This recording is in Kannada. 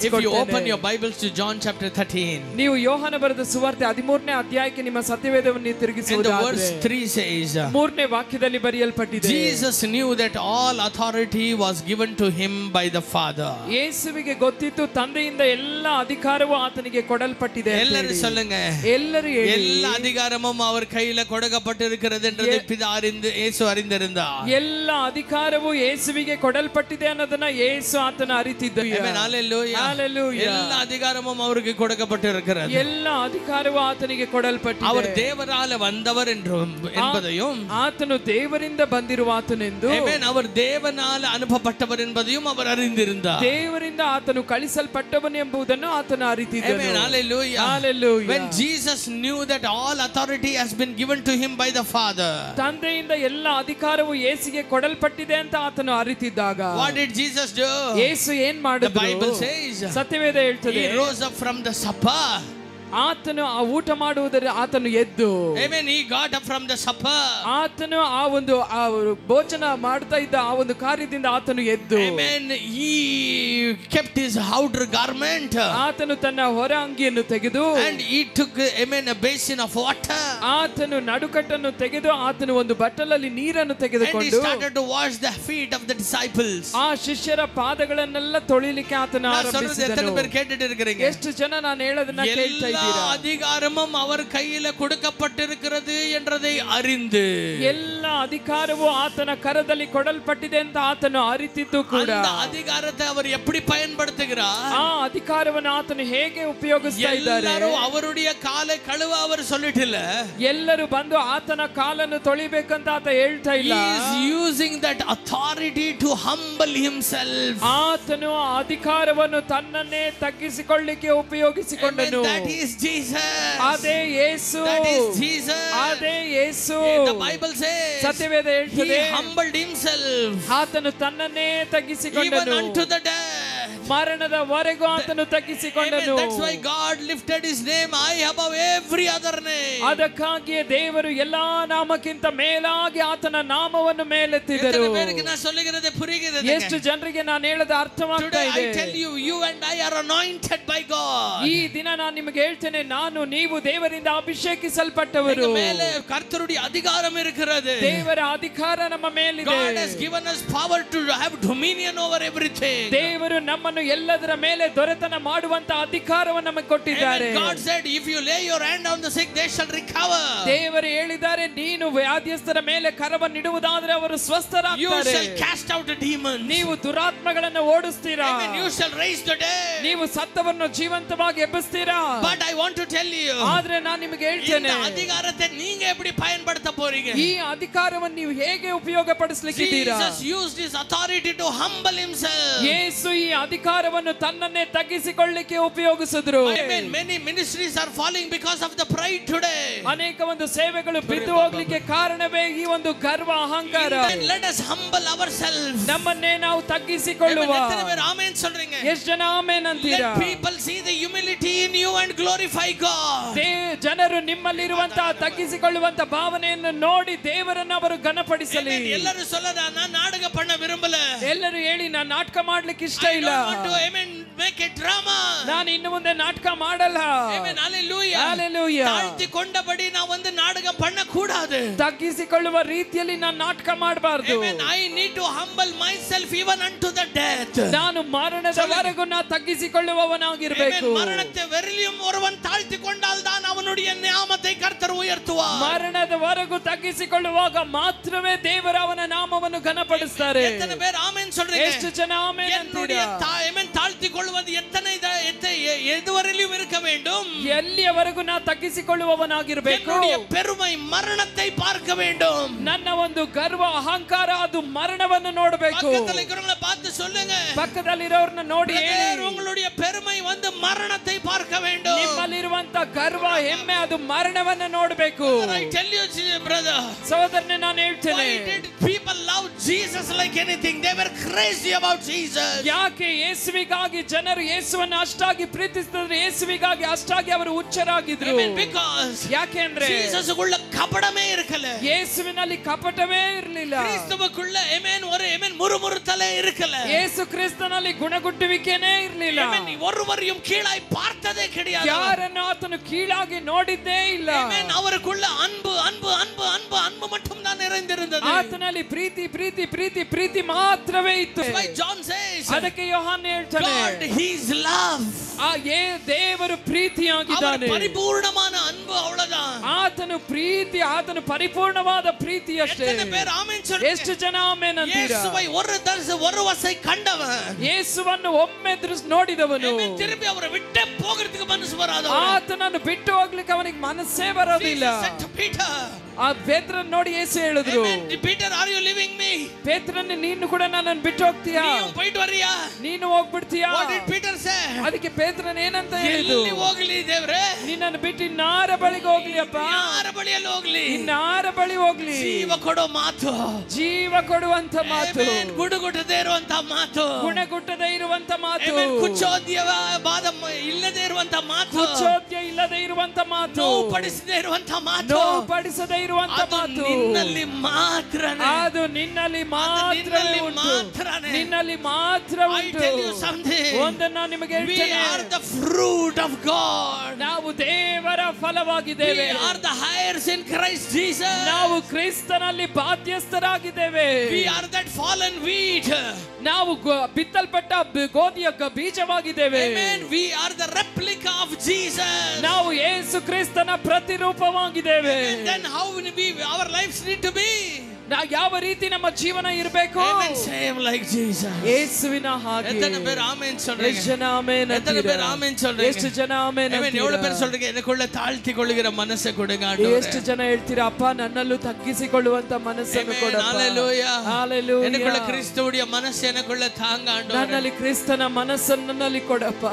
If you open your Bibles to John chapter 13, ನೀವು ಯೋಹಾನ ಬರೆದ ಸುವಾರ್ತೆ 13ನೇ ಅಧ್ಯಾಯಕ್ಕೆ ನಿಮ್ಮ ಸತ್ಯವೇದವನ್ನು ತಿರುಗಿಸುವುದಾದರೆ verse 3 says, 3ನೇ ವಾಕ್ಯದಲ್ಲಿ ಬರೆಯಲ್ಪಟ್ಟಿದೆ, Jesus knew that all authority was given to him by the Father. ಯೇಸುವಿಗೆ ಗೊತ್ತಿತ್ತು ತಂದೆಯಿಂದ ಎಲ್ಲ ಅಧಿಕಾರವು ಆತನಿಗೆ ಕೊಡಲ್ಪಟ್ಟಿದೆ. ಎಲ್ಲರೂ சொல்லுங்க, ಎಲ್ಲರೂ ಹೇಳಿ, ಎಲ್ಲ ಅಧಿಕಾರமும் அவர் கையில கொடுக்கப்பட்டிருக்கிறது என்றதை பிதா இயேசு அறிந்திருந்தார். ಎಲ್ಲ ಅಧಿಕಾರವು ಯೇಸುವಿಗೆ ಕೊಡಲ್ಪಟ್ಟಿದೆ ಅನ್ನೋದನ್ನ ಯೇಸು ಆತನ ಅರಿತಿದ್ದರು. Amen, hallelujah, hallelujah. ಎಲ್ಲ ಅಧಿಕಾರமும் ಅವರಿಗೆ கொடுக்கப்பட்டிருக்கிறது. ಎಲ್ಲ ಅಧಿಕಾರವು ಆತನಿಗೆ ಕೊಡಲ್ಪಟ್ಟಿದೆ. அவர் தேவரால வந்தவர் என்பதையும், ಆತನು ದೇವರಿಂದ ಬಂದಿರುವ ಆತನೆಂದು, ಆಮೆನ್, அவர் தேவனால ಅನುಪಪಟ್ಟவர் என்பதையும் அவர் அறிந்திருந்தார். ದೇವರಿಂದ ಆತನು ಕಳಿಸಲ್ಪಟ್ಟವನು ಎಂಬುದನ್ನು ಆತನು ಅರಿತಿದ್ದನು. ಆಮೆನ್, ಹalleluya, hallelujah. When Jesus knew that all authority has been given to him by the Father, ತಂದೆಯಿಂದ ಎಲ್ಲ ಅಧಿಕಾರವು ಯೇಸುವಿಗೆ ಕೊಡಲ್ಪಟ್ಟಿದೆ ಅಂತ ಆತನು ಅರಿತಿದ್ದಾಗ, what did Jesus do? ಯೇಸು ಏನ್ ಮಾಡಿದ್ರು? The Bible says, ಸತ್ಯವೇದ ಹೇಳ್ತದೆ, he rose up from the supper. ಆತನು ಆ ಊಟ ಮಾಡುವುದರ ಆತನು ಎದ್ದು, amen, he got up from the supper. ಆತನು ಆ ಒಂದು ಭೋಜನ ಮಾಡ್ತಾ ಇದ್ದ ಆ ಒಂದು ಕಾರ್ಯದಿಂದ ಆತನು ಎದ್ದು, amen, he kept his outer garment, ಆತನು ತನ್ನ ಹೊರ ಅಂಗಿಯನ್ನು ತೆಗೆದು, and he took, amen, a basin of water, ಆತನು ನಡುಕಟ್ಟನ್ನು ತೆಗೆದು ಆತನು ಒಂದು ಬಟ್ಟಲಲ್ಲಿ ನೀರನ್ನು and ತೆಗೆದುಕೊಂಡು he started to wash the feet of the disciples. ಆ ಶಿಷ್ಯರ ಪಾದಗಳನ್ನೆಲ್ಲ ತೊಳಿಲಿಕ್ಕೆ ಆತನು ಆರಂಭಿಸಿದನು. ಎಷ್ಟು ಜನ ನಾನು ಹೇಳೋದನ್ನ ಕೇಳ್ತಾ ಇದ್ದೀರಾ? அதிகாரமும் அவர் கையில கொடுக்கப்பட்டிருக்கிறது என்றதை அறிந்து, ಎಲ್ಲ ಅಧಿಕಾರವು ಆತನ ಕರದಲ್ಲಿ ಕೊಡಲ್ಪಟ್ಟಿದೆ ಅಂತ ಆತನು ಅರಿತಿದ್ದು ಕೂಡ, அந்த அதிகாரத்தை அவர் எப்படி பயன்படுத்துகிறார்? ಆ ಅಧಿಕಾರವನ್ನು ಆತನು ಹೇಗೆ ಉಪಯೋಗಿಸ್ತಾ ಇದ್ದಾರೆ? ಎಲ್ಲರೂ ಅವರುடைய ಕಾலை ಕಳುವ ಅವರು சொல்லிட்டிಲ್ಲ, ಎಲ್ಲರೂ ಬಂದು ಆತನ ಕಾಲನ್ನು ತೊಳಿಬೇಕಂತ ಆತ ಹೇಳ್ತಾ ಇಲ್ಲ. he is using that authority to humble himself. ಆತನು ಆ ಅಧಿಕಾರವನ್ನು ತನ್ನನ್ನೇ ತಗ್ಗಿಸಿಕೊಳ್ಳಿಕ್ಕೆ ಉಪಯೋಗಿಸಿಕೊಂಡನು. That is Jesus. ಅದೇ ಯೇಸು. That is Jesus. ಅದೇ ಯೇಸು. The Bible says, ಸತ್ಯವೇದ ಹೇಳ್ತದೆ, he humbled himself, ಆತನು ತನ್ನನ್ನೇ ತಗ್ಗಿಸಿಕೊಂಡನು, even unto the death. ಮರಣದವರೆಗೂ ಆತನು ತಗ್ಗಿಸಿಕೊಂಡನು. That's why God lifted his name high above every other name. ಅದಕ್ಕಾಗಿಯೇ ದೇವರು ಎಲ್ಲಾ ನಾಮಕ್ಕಿಂತ ಮೇಲಾಗಿ ಆತನ ನಾಮವನ್ನು ಮೇಲೆತ್ತಿದರು. ಎಷ್ಟು ಜನರಿಗೆ ನಾನು ಹೇಳದ ಅರ್ಥವಾಗ್ತಾ ಇದೆ? I tell you, you and I are anointed by God. ಈ ದಿನ ನಾನು ನಿಮಗೆ ಹೇಳ್ತೇನೆ, ನಾನು ನೀವು ದೇವರಿಂದ ಅಭಿಷೇಕಿಸಲ್ಪಟ್ಟವರು. ಮೇಲೆ ಕರ್ತರುடைய அதிகாரம் இருக்கிறது. ದೇವರ ಅಧಿಕಾರ ನಮ್ಮ ಮೇಲಿದೆ. God has given us power to have dominion over everything. ದೇವರು ನಮ್ಮನ್ನು ಎಲ್ಲದರ ಮೇಲೆ ದೊರೆತನ ಮಾಡುವಂತ ಅಧಿಕಾರವನ್ನು ನಮಗೆ ಕೊಟ್ಟಿದ್ದಾರೆ. God said, if you lay your hand on the sick, they shall recover. ದೇವರು ಹೇಳಿದ್ದಾರೆ, ನೀನು ವ್ಯಾಧಿಯಸ್ಥರ ಮೇಲೆ ಕರವನ್ನು ಇಡುವುದಾದರೆ ಅವರು ಸ್ವಸ್ಥರಾಗ್ತಾರೆ. You shall cast out the demons. ನೀವು ದುರಾತ್ಮಗಳನ್ನು ಓಡಿಸ್ತೀರಾ. You shall raise the dead. ನೀವು ಸತ್ತವರನ್ನು ಜೀವಂತವಾಗಿ ಎಬ್ಬಿಸ್ತೀರಾ. But I want to tell you, ಆದ್ರೆ ನಾನು ನಿಮಗೆ ಹೇಳ್ತೇನೆ, இந்த அதிகாரத்தை நீங்க எப்படி பயன்படுத்த போறீங்க? ಈ ಅಧಿಕಾರವನ್ನು ನೀವು ಹೇಗೆ ಉಪಯೋಗ ಪಡಿಸಲಿಕ್ಕಿದ್ದೀರಾ? Jesus used his authority to humble himself. ಯೇಸು ಈ ಅಧಿಕಾರವನ್ನು ತನ್ನನ್ನೇ ತಗ್ಗಿಸಿಕೊಳ್ಳಲಿಕ್ಕೆ ಉಪಯೋಗಿಸಿದ್ರು. Amen. Many ministries are falling because of the pride today. ಅನೇಕ ಒಂದು ಸೇವೆಗಳು ಬಿದ್ದು ಹೋಗ್ಲಿಕ್ಕೆ ಕಾರಣವೇ ಈ ಒಂದು ಗರ್ವ, ಅಹಂಕಾರ. Let us humble ourselves. ನಮ್ಮನ್ನೇ ನಾವು ತಗ್ಗಿಸಿಕೊಳ್ಳುವ. ಎತ್ತನೆ ಬೇರೆ ಆಮೆನ್ சொல்றீங்க? ಎಷ್ಟು ಜನ ಆಮೆನ್ ಅಂತೀರಾ? Let people see the humility in you and glorify God. ಜನರು ನಿಮ್ಮಲ್ಲಿರುವಂತಹ ತಗ್ಗಿಸಿಕೊಳ್ಳುವಂತ ಭಾವನೆಯನ್ನು ನೋಡಿ ದೇವರನ್ನು ಅವರು ಘನಪಡಿಸಲಿ. ಎಲ್ಲರೂ சொல்லற ನಾನು ನಾಟಕ பண்ண விரும்பல. ಎಲ್ಲರೂ ಹೇಳಿ ನಾನು ನಾಟಕ ಮಾಡ್ಲಿಕ್ಕೆ ಇಷ್ಟ ಇಲ್ಲ. make a drama. ನಾನು ಇನ್ನು ಮುಂದೆ ನಾಟಕ ಮಾಡಲ್ಲ. Amen. Hallelujah. Hallelujah. ತಾಳ್ತಿಕೊಂಡಬಡಿ ನಾವು ಒಂದು ನಾಟಕ பண்ண ಕೂಡಾದು. ತಗ್ಗಿಸಿಕೊಳ್ಳುವ ರೀತಿಯಲ್ಲಿ ನಾನು ನಾಟಕ ಮಾಡಬಾರದು. Amen. I need to humble myself even unto the death. ನಾನು ಮರಣದವರೆಗೂ ನಾನು ತಗ್ಗಿಸಿಕೊಳ್ಳುವವನಾಗಿರಬೇಕು. ಮರಣಕ್ಕೆ வெறியும் ஒருவன் தாழ்த்திಕೊಂಡால் தான் அவனுடைய நாமத்தை கர்த்தர் உயர்த்துவார். ಮರಣದವರೆಗೂ ತಗ್ಗಿಸಿಕೊಳ್ಳುವಾಗ ಮಾತ್ರವೇ ದೇವರು ಅವನ ನಾಮವನ್ನು ಘನಪಡಿಸುತ್ತಾರೆ. ಎತ್ತನೆ ಬೇರೆ ಆಮೆನ್ சொல்றீங்க? ಎಷ್ಟು ಜನ ಆಮೆನ್ ಅಂತೀರಾ? ಆಮೆನ್. ತಾಳ್ತಿಕೊಳ್ಳುವುದು ಎದುವರೆಗೂ ಇರಕ வேண்டும். ಎಲ್ಲಿಯವರೆಗೂ ನಾನು ತಗ್ಗಿಸಿಕೊಳ್ಳುವವನಾಗಿರಬೇಕು. என்னுடைய பெருமை மரணத்தை பார்க்க வேண்டும். ನನ್ನ ಒಂದು ಗರ್ವ, ಅಹಂಕಾರ ಅದು ಮರಣವನ್ನು ನೋಡಬೇಕು. பக்கத்துல பார்த்து சொல்லுங்க. ಪಕ್ಕದಲ್ಲಿರೋರನ್ನ ನೋಡಿ ಹೇಳಿ, உங்களுடைய பெருமை வந்து மரணத்தை பார்க்க வேண்டும். ನಿಮ್ಮಲ್ಲಿರುವಂತ ಗರ್ವ, ಹೆಮ್ಮೆ ಅದು ಮರಣವನ್ನು ನೋಡಬೇಕು. I tell you brother, ಸಹೋದರನೇ ನಾನು ಹೇಳ್ತೇನೆ, people love Jesus like anything. They were crazy about Jesus. ಯಾಕೆ ಯೇಸುವಿಗಾಗಿ ಜನರು ಯೇಸುವನ್ನು ಅಷ್ಟಾಗಿ ಪ್ರೀತಿಸಿದ್ರು, ಯೇಸುವಿಗಾಗಿ ಅಷ್ಟಾಗಿ ಅವರು ಹುಚ್ಚರಾಗಿದ್ರು? Because ಯಾಕೆಂದ್ರೆ ಜೀಸಸ್ಗುಳ್ಳ ಕಪಟವೇ ಇರಕಲ್ಲ, ಯೇಸುವಿನಲ್ಲಿ ಕಪಟವೇ ಇರಲಿಲ್ಲ. ಕ್ರಿಸ್ತವುக்குள்ள ಆಮೆನ್ ஒரு ಆಮೆನ್ ಮುರುಮುರುತಲೇ ಇರಕಲ್ಲ, ಯೇಸು ಕ್ರಿಸ್ತನಲ್ಲಿ ಗುಣಗುಟ್ಟುವಿಕೆನೇ ಇರಲಿಲ್ಲ. ಆಮೆನ್ ஒருவரையும் கீழாய் பார்த்ததே கிடையாது, ಯಾರನ್ನು ಆತನು ಕೀಳಾಗಿ ನೋಡಿದ್ದೇ ಇಲ್ಲ. ಆಮೆನ್ ಅವರುக்குள்ள ಅன்பு ಅன்பು ಅன்பು ಅன்பು ಅன்பು மட்டும் தான் நிறைந்திருந்தது. ಆತನಲ್ಲಿ ಪ್ರೀತಿ ಪ್ರೀತಿ ಪ್ರೀತಿ ಪ್ರೀತಿ ಮಾತ್ರವೇ ಇತ್ತು. John says, ಅದಕ್ಕೆ ಯೋಹಾನ ಹೇಳ್ತಾನೆ, God is love. ದೇವರು ಪ್ರೀತಿಯಾಗಿದ್ದಾನೆ. ಪರಿಪೂರ್ಣமான ಅன்பು ಅವಳதான். ಆತನು ಪ್ರೀತಿ, ಆತನು ಪರಿಪೂರ್ಣವಾದ ಪ್ರೀತಿ ಅಷ್ಟೇ. ಎಷ್ಟು ಜನ ಆಮೆನ್ ಅಂತೀರಾ? ಯೇಸುவை ஒரு வசை கண்டவன், ಯೇಸುವನ್ನು ಒಮ್ಮೆ ನೋಡಿದವನು திரும்பಿ ಅವರ ಬಿಟ್ಟೆ ಹೋಗಲಿಕ್ಕೆ ಮನಸ್ಸು ಬರಲ್ಲ. ಆತನನ್ನು ಬಿಟ್ಟು ಹೋಗ್ಲಿಕ್ಕೆ ಅವನಿಗೆ ಮನಸ್ಸೇ ಬರೋದಿಲ್ಲ. ಆ ಪೇತ್ರನ ನೋಡಿ ಯೇಸು ಹೇಳಿದ್ರು, Peter are you leaving me? ಪೇತ್ರನೇ, ನೀನು ಕೂಡ ನನ್ನನ್ನು ಬಿಟ್ಟು ಹೋಗ್ತೀಯಾ? ನೀನು ಹೋಗ್ಬಿಡ್ತೀಯಾ? ಪೀಟರ್ ಸೇ, ಅದಕ್ಕೆ ಪೇತ್ರನ ಏನಂತ ಹೇಳಿದ್ರು, ಎಲ್ಲಿ ಹೋಗಲಿ ದೇವರೇ, ನಿನ್ನನ್ನು ಬಿಟ್ಟು ಇನ್ನಾರ ಬಳಿಗೆ ಹೋಗ್ಲಿ ಅಪ್ಪ, ಯಾರ ಬಳಿಯಲ್ಲಿ ಹೋಗ್ಲಿ, ಇನ್ನಾರ ಬಳಿ ಹೋಗ್ಲಿ. ಜೀವ ಕೊಡೋ ಮಾತು, ಜೀವ ಕೊಡುವಂತ ಮಾತು, ಗುಡುಗುಟ್ಟದೇ ಇರುವಂತ ಮಾತು, ಗುಣಗುಟ್ಟದೇ ಇರುವಂತ ಮಾತು, ಕುಚ್ಚೋದ್ಯವಾದ ಇಲ್ಲದೆ ಇರುವಂತ ಮಾತು, ಕುಚ್ಚೋದ್ಯ ಇಲ್ಲದೆ ಇರುವಂತ ಮಾತು, ನೋವುಪಡಿಸದೇ ಇರುವಂತ ಮಾತು, ನೋವುಪಡಿಸದೇ ಇರುವಂತ ಮಾತು ನಿನ್ನಲ್ಲಿ ಮಾತ್ರನೇ, ಅದು ನಿನ್ನಲ್ಲಿ ಮಾತ್ರವೇ ಉಂಟು, ನಿನ್ನಲ್ಲಿ ಮಾತ್ರ ಉಂಟು. ಒಂದನ್ನು ನಾನು ನಿಮಗೆ ಹೇಳ್ತೇನೆ, we are the fruit of God. ನಾವು ದೇವರ ಫಲವಾಗಿದ್ದೇವೆ. We are the heirs in Christ Jesus. ನಾವು ಕ್ರಿಸ್ತನಲ್ಲಿ ಬಾಧ್ಯಸ್ಥರಾಗಿದ್ದೇವೆ. We are that fallen wheat. ನಾವು ಬಿತ್ತಲ್ಪಟ್ಟ ಗೋಧಿಯ ಬೀಜವಾಗಿದ್ದೇವೆ. Amen. We are the replica of Jesus. ನಾವು ಯೇಸು ಕ್ರಿಸ್ತನ ಪ್ರತಿರೂಪವಾಗಿದ್ದೇವೆ. Then how our lives need to be? ಯಾವ ರೀತಿ ನಮ್ಮ ಜೀವನ ಇರಬೇಕು? Same like Jesus. ಯೇಸುವಿನ ಹಾಗೆ. எத்தனை பேர் ஆமென் சொல்றீங்க? ಎಷ್ಟು ಜನ ಆಮೆನ್ ಅಂತೀರಾ? எத்தனை பேர் ஆமென் சொல்றீங்க? ಎಷ್ಟು ಜನ ಆಮೆನ್ ಅಂತೀರಾ? எவ்வளவு பேர் சொல்றீங்க எனக்குள்ள தாழ்த்திಕೊಳ್ಳುகிற ಮನಸ್ಸು ಕೊಡುங்க ಆಂಡವರೇ? ಎಷ್ಟು ಜನ ಹೇಳ್ತೀರಾ, ಅಪ್ಪ ನನ್ನಲ್ಲೂ ತಗ್ಗಿಸಿಕೊಳ್ಳುವಂತ ಮನಸ್ಸನ್ನು ಕೊಡಪ್ಪ. Hallelujah, hallelujah. எனக்குள்ள கிறிஸ்துவுடைய மனசு எனக்குள்ள தாங்க ஆண்டவரே. ನನ್ನಲ್ಲಿ ಕ್ರಿಸ್ತನ ಮನಸ್ಸನ್ನು ನನ್ನಲ್ಲಿ ಕೊಡಪ್ಪ.